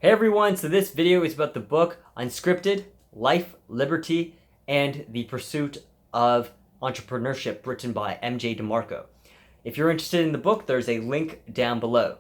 Hey everyone, so this video is about the book Unscripted, Life, Liberty, and the Pursuit of Entrepreneurship, written by MJ DeMarco. If you're interested in the book, there's a link down below.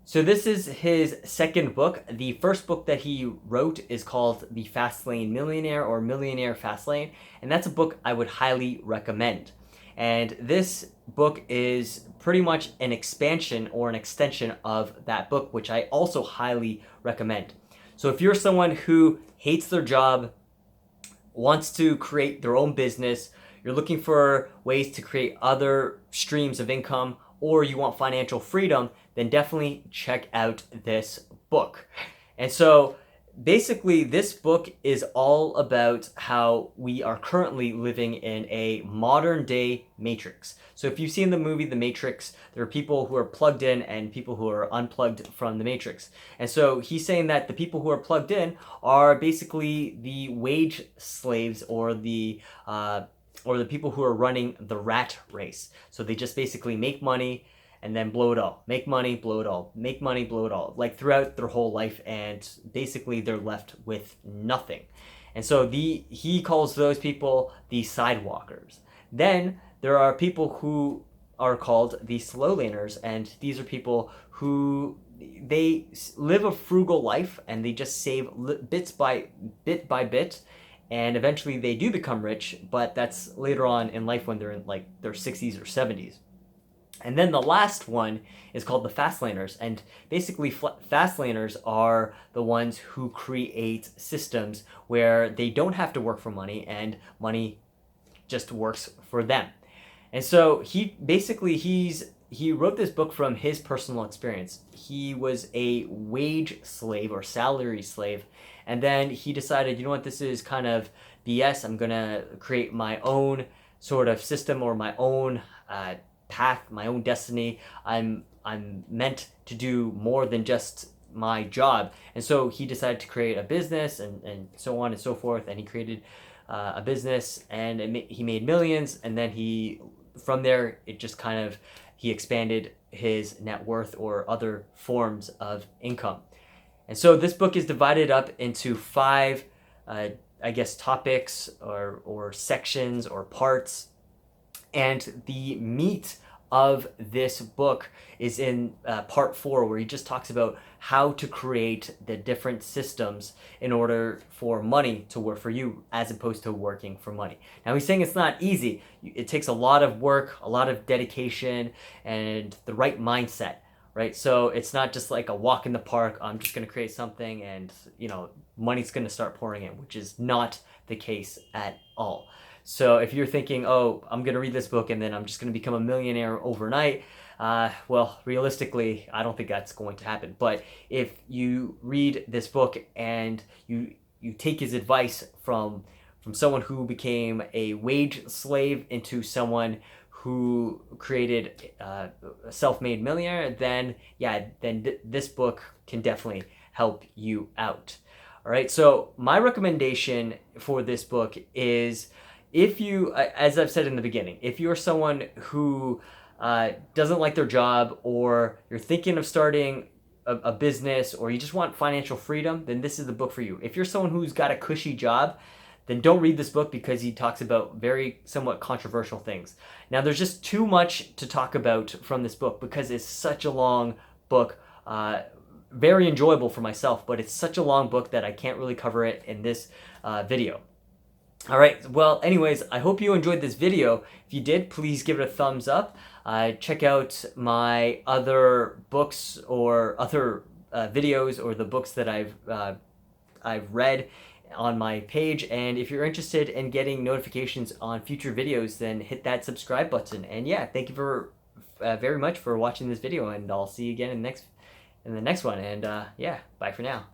So this is his second book. The first book that he wrote is called The Fast Lane Millionaire or Millionaire Fast Lane, and that's a book I would highly recommend. And this book is pretty much an expansion or an extension of that book, which I also highly recommend. So if you're someone who hates their job, wants to create their own business, you're looking for ways to create other streams of income, or you want financial freedom, then definitely check out this book. And so basically, this book is all about how we are currently living in a modern day matrix. So if you've seen the movie The Matrix, there are people who are plugged in and people who are unplugged from the matrix. And so he's saying that the people who are plugged in are basically the wage slaves or the people who are running the rat race. So they just basically make money and then blow it all. Make money, blow it all. Make money, blow it all. Like throughout their whole life, and basically they're left with nothing. And so he calls those people the sidewalkers. Then there are people who are called the slow laners, and these are people who they live a frugal life and they just save bit by bit, and eventually they do become rich, but that's later on in life when they're in like their 60s or 70s. And then the last one is called the fast laners. And basically fast laners are the ones who create systems where they don't have to work for money and money just works for them. And so he wrote this book from his personal experience. He was a wage slave or salary slave. And then he decided, you know what, this is kind of BS. I'm going to create my own sort of system or my own path, my own destiny. I'm meant to do more than just my job. And so he decided to create a business and so on and so forth. And he created a business and he made millions. And then from there, it just kind of, he expanded his net worth or other forms of income. And so this book is divided up into 5, topics or sections or parts. And the meat of this book is in part 4, where he just talks about how to create the different systems in order for money to work for you as opposed to working for money. Now he's saying it's not easy. It takes a lot of work, a lot of dedication, and the right mindset, right? So it's not just like a walk in the park. I'm just going to create something and, money's going to start pouring in, which is not the case at all. So if you're thinking, oh, I'm going to read this book and then I'm just going to become a millionaire overnight, well, realistically, I don't think that's going to happen. But if you read this book and you take his advice from someone who became a wage slave into someone who created a self-made millionaire, then this book can definitely help you out. All right, so my recommendation for this book is, if you, as I've said in the beginning, if you're someone who doesn't like their job, or you're thinking of starting a business, or you just want financial freedom, then this is the book for you. If you're someone who's got a cushy job, then don't read this book because he talks about very somewhat controversial things. Now, there's just too much to talk about from this book because it's such a long book. Very enjoyable for myself, but it's such a long book that I can't really cover it in this video. All right, well, anyways, I hope you enjoyed this video. If you did, please give it a thumbs up. Check out my other books or other videos, or the books that I've read on my page. And if you're interested in getting notifications on future videos, then hit that subscribe button. And yeah, thank you very much for watching this video, and I'll see you again in the next one. And bye for now.